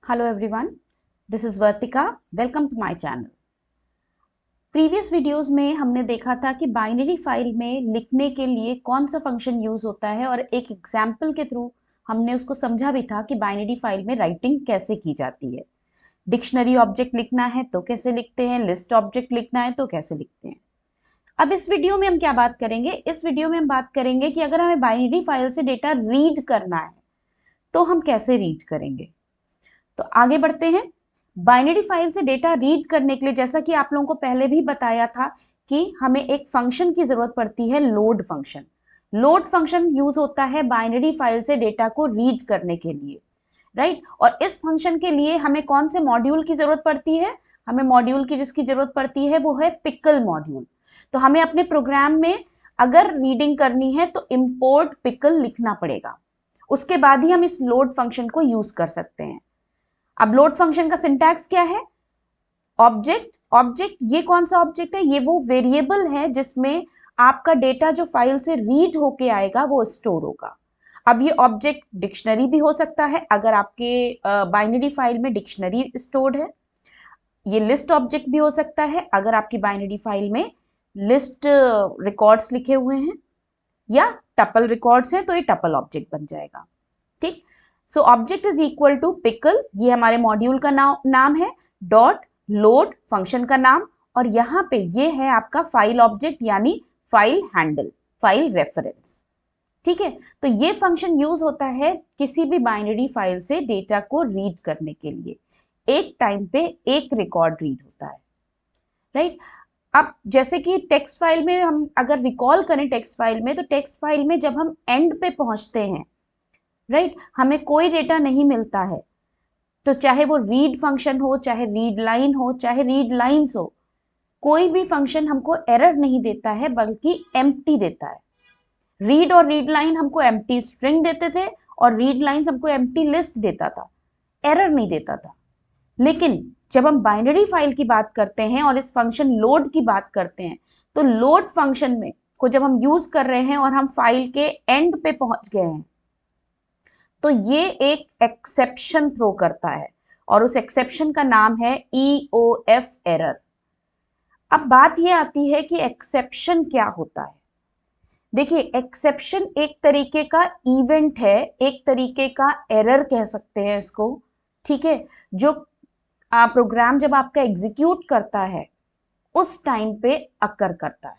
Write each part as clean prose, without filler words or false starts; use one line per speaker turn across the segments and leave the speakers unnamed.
Hello everyone, this is Vartika. Welcome to my channel. Previous videos में हमने देखा था कि बाइनरी फाइल में लिखने के लिए कौन सा फंक्शन यूज होता है और एक एग्जाम्पल के थ्रू हमने उसको समझा भी था कि बाइनरी फाइल में राइटिंग कैसे की जाती है। डिक्शनरी ऑब्जेक्ट लिखना है तो कैसे लिखते हैं, लिस्ट ऑब्जेक्ट लिखना है तो कैसे लिखते हैं। अब इस वीडियो में हम क्या बात करेंगे? इस वीडियो में हम बात करेंगे कि अगर हमें बाइनरी फाइल से डेटा रीड करना है तो हम कैसे रीड करेंगे। तो आगे बढ़ते हैं। बाइनरी फाइल से डेटा रीड करने के लिए, जैसा कि आप लोगों को पहले भी बताया था कि हमें एक फंक्शन की जरूरत पड़ती है, load function. Load function use होता है बाइनरी फाइल से डेटा को रीड करने के लिए, राइट। और इस फंक्शन के लिए हमें कौन से मॉड्यूल की जरूरत पड़ती है? हमें मॉड्यूल की जिसकी जरूरत पड़ती है वो है पिकल मॉड्यूल। तो हमें अपने प्रोग्राम में अगर रीडिंग करनी है तो इंपोर्ट पिकल लिखना पड़ेगा, उसके बाद ही हम इस लोड फंक्शन को यूज कर सकते हैं। अब लोड फंक्शन का सिंटैक्स क्या है? ऑब्जेक्ट ये कौन सा ऑब्जेक्ट है? ये वो वेरिएबल है जिसमें आपका डेटा जो फाइल से रीड होके आएगा वो स्टोर होगा। अब ये ऑब्जेक्ट डिक्शनरी भी हो सकता है अगर आपके बाइनरी फाइल में डिक्शनरी स्टोर्ड है। ये लिस्ट ऑब्जेक्ट भी हो सकता है अगर आपकी बाइनरी फाइल में लिस्ट रिकॉर्ड्स लिखे हुए हैं, या टपल रिकॉर्ड्स हैं तो ये टपल ऑब्जेक्ट बन जाएगा। ठीक। So object is equal to pickle, ये हमारे मॉड्यूल का नाम है, डॉट लोड फंक्शन का नाम, और यहां पे ये है आपका फाइल ऑब्जेक्ट यानी फाइल हैंडल, फाइल रेफरेंस। ठीक है, तो ये फंक्शन यूज होता है किसी भी बाइनरी फाइल से डेटा को रीड करने के लिए। एक टाइम पे एक रिकॉर्ड रीड होता है, राइट। अब जैसे कि टेक्स्ट फाइल में हम अगर रिकॉल करें, टेक्स्ट फाइल में, तो टेक्स्ट फाइल में जब हम एंड पे पहुंचते हैं, राइट, हमें कोई डेटा नहीं मिलता है, तो चाहे वो रीड फंक्शन हो, चाहे रीड लाइन हो, चाहे रीड लाइंस हो, कोई भी फंक्शन हमको एरर नहीं देता है बल्कि एम्प्टी देता है। रीड और रीड लाइन हमको एम्प्टी स्ट्रिंग देते थे और रीड लाइंस हमको एम्प्टी लिस्ट देता था, एरर नहीं देता था। लेकिन जब हम बाइनरी फाइल की बात करते हैं और इस फंक्शन लोड की बात करते हैं, तो लोड फंक्शन में को जब हम यूज कर रहे हैं और हम फाइल के एंड पे पहुंच गए हैं, तो ये एक एक्सेप्शन थ्रो करता है और उस एक्सेप्शन का नाम है EOF एरर। अब बात ये आती है कि एक्सेप्शन क्या होता है। देखिए, एक्सेप्शन एक तरीके का इवेंट है, एक तरीके का एरर कह सकते हैं इसको, ठीक है, जो प्रोग्राम जब आपका एग्जीक्यूट करता है उस टाइम पे अकर करता है।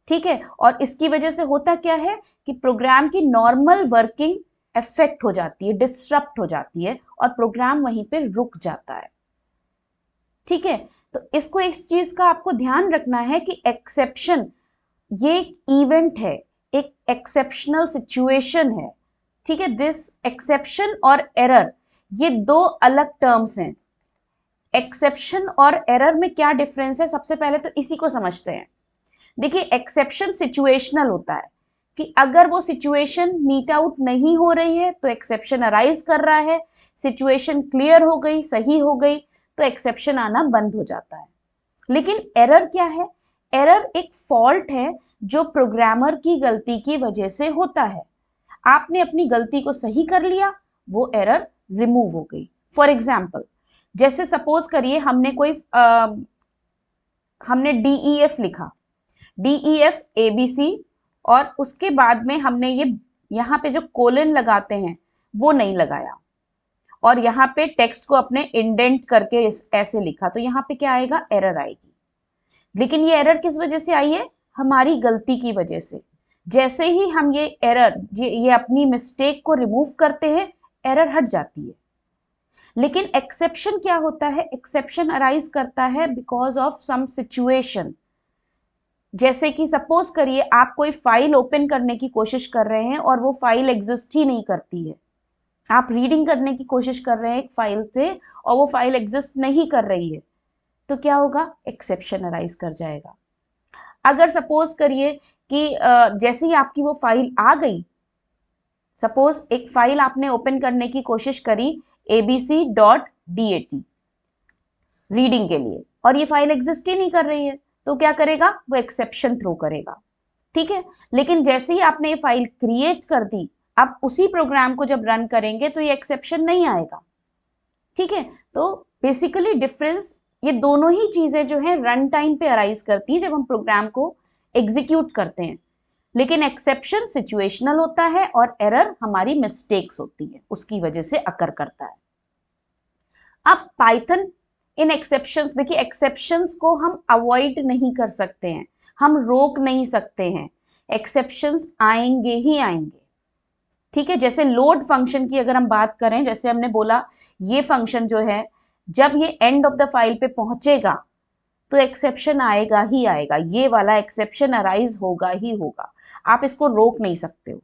ठीक है, और इसकी वजह से होता क्या है कि प्रोग्राम की नॉर्मल वर्किंग इफेक्ट हो जाती है, डिस्टरप्ट हो जाती है और प्रोग्राम वहीं पे रुक जाता है। ठीक है, तो इसको इस चीज का आपको ध्यान रखना है कि एक्सेप्शन ये एक इवेंट है, एक एक्सेप्शनल सिचुएशन है। ठीक है, दिस एक्सेप्शन और एरर ये दो अलग टर्म्स हैं। एक्सेप्शन और एरर में क्या डिफरेंस है, सबसे पहले तो इसी को समझते हैं। देखिए, एक्सेप्शन सिचुएशनल होता है कि अगर वो सिचुएशन मीट आउट नहीं हो रही है तो एक्सेप्शन अराइज कर रहा है, सिचुएशन क्लियर हो गई, सही हो गई, तो एक्सेप्शन आना बंद हो जाता है। लेकिन एरर क्या है? एरर एक फॉल्ट है जो प्रोग्रामर की गलती की वजह से होता है। आपने अपनी गलती को सही कर लिया, वो एरर रिमूव हो गई। फॉर एग्जाम्पल, जैसे सपोज करिए हमने DEF लिखा, DEF ABC, और उसके बाद में हमने ये यहाँ पे जो कोलन लगाते हैं वो नहीं लगाया और यहाँ पे टेक्स्ट को अपने इंडेंट करके ऐसे लिखा, तो यहाँ पे क्या आएगा? एरर आएगी। लेकिन ये एरर किस वजह से आई है? हमारी गलती की वजह से। जैसे ही हम ये एरर, ये अपनी मिस्टेक को रिमूव करते हैं, एरर हट जाती है। लेकिन एक्सेप्शन क्या होता है? एक्सेप्शन अराइज करता है बिकॉज ऑफ सम सिचुएशन। जैसे कि सपोज करिए आप कोई फाइल ओपन करने की कोशिश कर रहे हैं और वो फाइल एग्जिस्ट ही नहीं करती है। आप रीडिंग करने की कोशिश कर रहे हैं एक फाइल से और वो फाइल एग्जिस्ट नहीं कर रही है, तो क्या होगा? एक्सेप्शन अराइज कर जाएगा। अगर सपोज करिए कि जैसे ही आपकी वो फाइल आ गई, सपोज एक फाइल आपने ओपन करने की कोशिश करी abc.dat रीडिंग के लिए, और ये फाइल एग्जिस्ट ही नहीं कर रही है, तो क्या करेगा? वो एक्सेप्शन थ्रो करेगा। ठीक है, लेकिन जैसे ही आपने ये फाइल क्रिएट कर दी, अब उसी प्रोग्राम को जब रन करेंगे तो ये एक्सेप्शन नहीं आएगा। ठीक है, तो बेसिकली डिफरेंस ये दोनों ही चीजें जो है रन टाइम पे अराइज करती है जब हम प्रोग्राम को एग्जीक्यूट करते हैं, लेकिन एक्सेप्शन सिचुएशनल होता है और एरर हमारी मिस्टेक्स होती है, उसकी वजह से अकर करता है। अब पाइथन इन एक्सेप्शंस, देखिए एक्सेप्शंस को हम अवॉइड नहीं कर सकते हैं, हम रोक नहीं सकते हैं, एक्सेप्शंस आएंगे ही आएंगे। ठीक है, जैसे लोड फंक्शन की अगर हम बात करें, जैसे हमने बोला ये फंक्शन जो है जब ये एंड ऑफ द फाइल पे पहुंचेगा तो एक्सेप्शन आएगा ही आएगा, ये वाला एक्सेप्शन अराइज होगा ही होगा, आप इसको रोक नहीं सकते हो।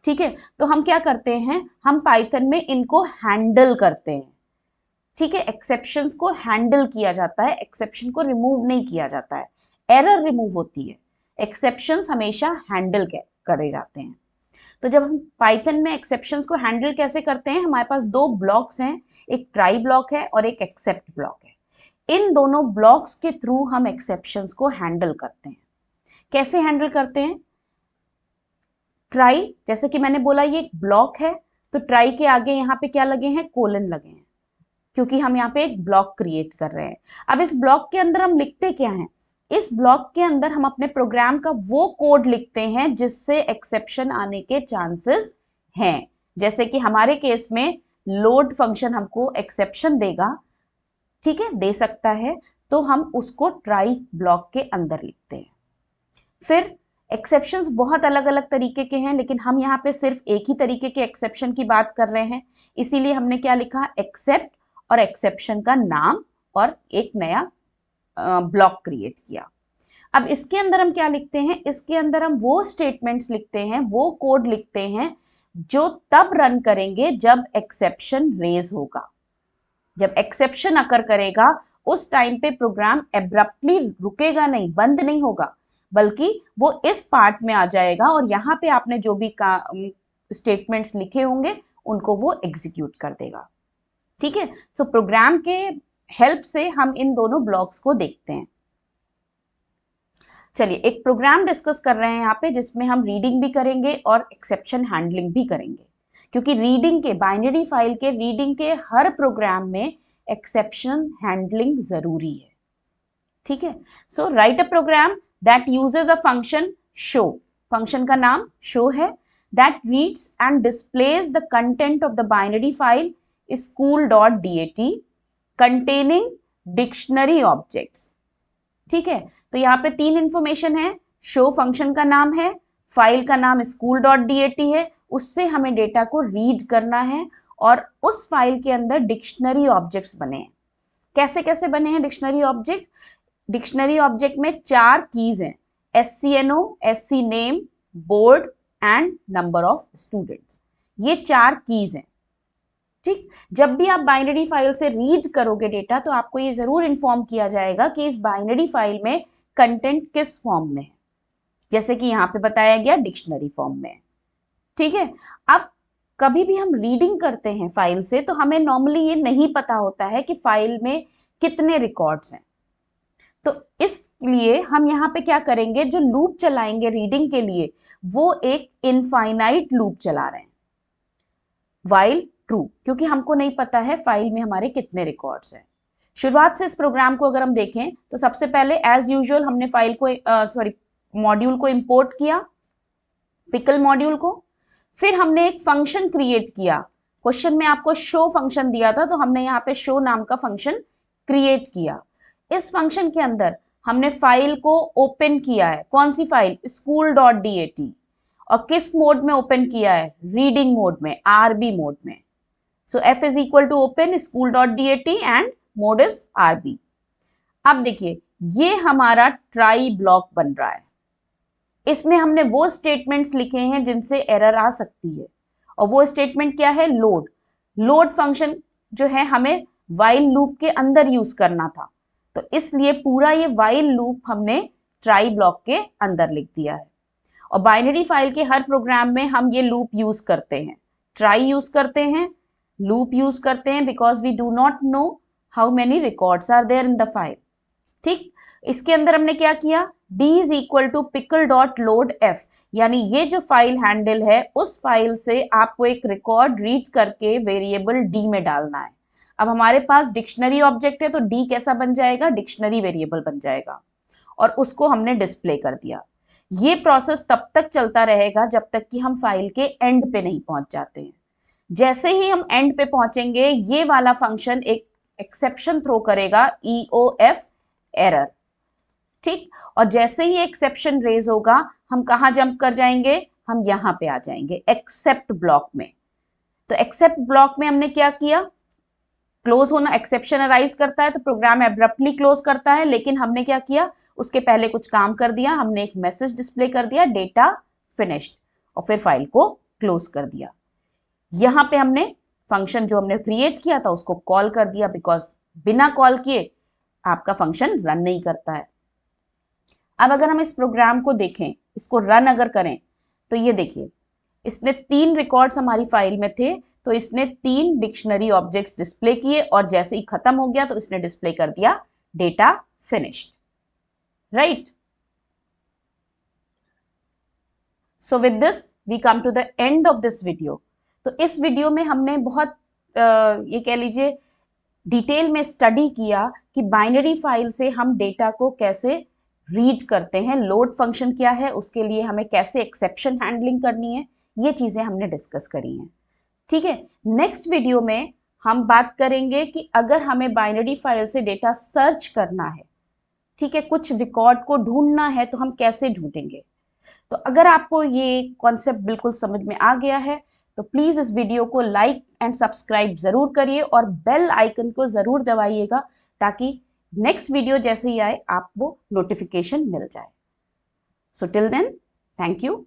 ठीक है, तो हम क्या करते हैं, हम पाइथन में इनको हैंडल करते हैं। ठीक है, एक्सेप्शंस को हैंडल किया जाता है, एक्सेप्शन को रिमूव नहीं किया जाता है, एरर रिमूव होती है, एक्सेप्शंस हमेशा हैंडल करे जाते हैं। तो जब हम पाइथन में एक्सेप्शंस को हैंडल कैसे करते हैं, हमारे पास दो ब्लॉक्स हैं, एक ट्राई ब्लॉक है और एक एक्सेप्ट ब्लॉक है। इन दोनों ब्लॉक्स के थ्रू हम एक्सेप्शंस को हैंडल करते हैं। कैसे हैंडल करते हैं, ट्राई, जैसे कि मैंने बोला ये एक ब्लॉक है, तो ट्राई के आगे यहाँ पे क्या लगे हैं, कोलन लगे हैं, क्योंकि हम यहाँ पे एक ब्लॉक क्रिएट कर रहे हैं। अब इस ब्लॉक के अंदर हम लिखते क्या हैं, इस ब्लॉक के अंदर हम अपने प्रोग्राम का वो कोड लिखते हैं जिससे एक्सेप्शन आने के चांसेस हैं। जैसे कि हमारे केस में लोड फंक्शन हमको एक्सेप्शन देगा, ठीक है, दे सकता है, तो हम उसको ट्राई ब्लॉक के अंदर लिखते हैं। फिर एक्सेप्शंस बहुत अलग अलग तरीके के हैं, लेकिन हम यहाँ पे सिर्फ एक ही तरीके के एक्सेप्शन की बात कर रहे हैं, इसीलिए हमने क्या लिखा, एक्सेप्ट और एक्सेप्शन का नाम और एक नया ब्लॉक क्रिएट किया। अब इसके अंदर हम क्या लिखते हैं, इसके अंदर हम वो स्टेटमेंट्स लिखते हैं, वो कोड लिखते हैं जो तब रन करेंगे जब एक्सेप्शन रेज होगा। जब एक्सेप्शन अकर करेगा उस टाइम पे प्रोग्राम एब्रप्टली रुकेगा नहीं, बंद नहीं होगा, बल्कि वो इस पार्ट में आ जाएगा और यहाँ पे आपने जो भी स्टेटमेंट्स लिखे होंगे उनको वो एग्जीक्यूट कर देगा। ठीक है, सो प्रोग्राम के हेल्प से हम इन दोनों ब्लॉक्स को देखते हैं। चलिए एक प्रोग्राम डिस्कस कर रहे हैं यहाँ पे, जिसमें हम रीडिंग भी करेंगे और एक्सेप्शन हैंडलिंग भी करेंगे, क्योंकि रीडिंग के, बाइनरी फाइल के रीडिंग के हर प्रोग्राम में एक्सेप्शन हैंडलिंग जरूरी है। ठीक है, so write a program that uses a function show, function का नाम शो है, that reads and displays the content of the binary file school.dat containing dictionary objects. ठीक है, तो यहाँ पे तीन इंफॉर्मेशन है, शो फंक्शन का नाम है, फाइल का नाम school.dat है, उससे हमें डेटा को रीड करना है और उस फाइल के अंदर डिक्शनरी ऑब्जेक्ट्स बने हैं। कैसे कैसे बने हैं डिक्शनरी ऑब्जेक्ट, डिक्शनरी ऑब्जेक्ट में 4 कीज हैं, SCNO, SC name, board and number of students, ये 4 कीज हैं। ठीक, जब भी आप बाइनरी फाइल से रीड करोगे डेटा तो आपको ये जरूर इन्फॉर्म किया जाएगा कि इस बाइनरी फाइल में कंटेंट किस फॉर्म में है, जैसे कि यहाँ पे बताया गया डिक्शनरी फॉर्म में। ठीक है, अब कभी भी हम रीडिंग करते हैं फाइल से तो हमें नॉर्मली ये नहीं पता होता है कि फाइल में कितने रिकॉर्ड्स हैं, तो इसलिए हम यहाँ पे क्या करेंगे, जो लूप चलाएंगे रीडिंग के लिए वो एक इनफाइनाइट लूप चला रहे हैं, वाइल ट्रू, क्योंकि हमको नहीं पता है फाइल में हमारे कितने रिकॉर्ड्स हैं। शुरुआत से इस प्रोग्राम को अगर हम देखें तो सबसे पहले एज यूजुअल हमने फाइल को मॉड्यूल को इंपोर्ट किया, पिकल मॉड्यूल को, फिर हमने एक फंक्शन क्रिएट किया। क्वेश्चन में आपको शो फंक्शन दिया था, तो हमने यहाँ पे शो नाम का फंक्शन क्रिएट किया। इस फंक्शन के अंदर हमने फाइल को ओपन किया है, कौन सी फाइल, school.dat, और किस मोड में ओपन किया है, रीडिंग मोड में, RB मोड में। So F is equal to open school.dat and mode is RB। अब देखिए ये हमारा ट्राई ब्लॉक बन रहा है, इसमें हमने वो स्टेटमेंट्स लिखे हैं जिनसे एरर आ सकती है, और वो स्टेटमेंट क्या है, लोड। लोड फंक्शन जो है हमें वाइल लूप के अंदर यूज करना था, तो इसलिए पूरा ये वाइल लूप हमने ट्राई ब्लॉक के अंदर लिख दिया है। और बाइनरी फाइल के हर प्रोग्राम में हम ये लूप यूज करते हैं, ट्राई यूज करते हैं, लूप यूज करते हैं, because we do not know how many records are there in the file. ठीक, इसके अंदर हमने क्या किया, d is equal to pickle dot load f, यानी ये जो फाइल हैंडल है उस फाइल से आपको एक रिकॉर्ड रीड करके वेरिएबल d में डालना है। अब हमारे पास डिक्शनरी ऑब्जेक्ट है तो डी कैसा बन जाएगा, डिक्शनरी वेरिएबल बन जाएगा, और उसको हमने डिस्प्ले कर दिया। ये प्रोसेस तब तक चलता रहेगा जब तक कि हम फाइल के एंड पे नहीं पहुंच जाते हैं। जैसे ही हम एंड पे पहुंचेंगे, ये वाला फंक्शन एक एक्सेप्शन थ्रो करेगा, EOF एरर, ठीक। और जैसे ही एक्सेप्शन रेज होगा, हम कहां जंप कर जाएंगे, हम यहां पे आ जाएंगे एक्सेप्ट ब्लॉक में। तो एक्सेप्ट ब्लॉक में हमने क्या किया, क्लोज होना, एक्सेप्शन अराइज करता है तो प्रोग्राम एब्रप्टली क्लोज करता है, लेकिन हमने क्या किया, उसके पहले कुछ काम कर दिया, हमने एक मैसेज डिस्प्ले कर दिया, डेटा फिनिश्ड, और फिर फाइल को क्लोज कर दिया। यहां पे हमने फंक्शन जो हमने क्रिएट किया था उसको कॉल कर दिया, बिकॉज बिना कॉल किए आपका फंक्शन रन नहीं करता है। अब अगर हम इस प्रोग्राम को देखें, इसको रन अगर करें, तो ये देखिए, इसने 3 रिकॉर्ड्स हमारी फाइल में थे, तो इसने 3 डिक्शनरी ऑब्जेक्ट्स डिस्प्ले किए, और जैसे ही खत्म हो गया तो इसने डिस्प्ले कर दिया data finished, right. So with this we come to the end of this video. तो इस वीडियो में हमने बहुत ये कह लीजिए डिटेल में स्टडी किया कि बाइनरी फाइल से हम डेटा को कैसे रीड करते हैं, लोड फंक्शन क्या है, उसके लिए हमें कैसे एक्सेप्शन हैंडलिंग करनी है, ये चीजें हमने डिस्कस करी हैं, ठीक है। नेक्स्ट वीडियो में हम बात करेंगे कि अगर हमें बाइनरी फाइल से डेटा सर्च करना है, ठीक है, कुछ रिकॉर्ड को ढूंढना है, तो हम कैसे ढूंढेंगे। तो अगर आपको ये कॉन्सेप्ट बिल्कुल समझ में आ गया है तो प्लीज इस वीडियो को लाइक एंड सब्सक्राइब जरूर करिए, और बेल आइकन को जरूर दबाइएगा, ताकि नेक्स्ट वीडियो जैसे ही आए आपको नोटिफिकेशन मिल जाए। So till then, thank you.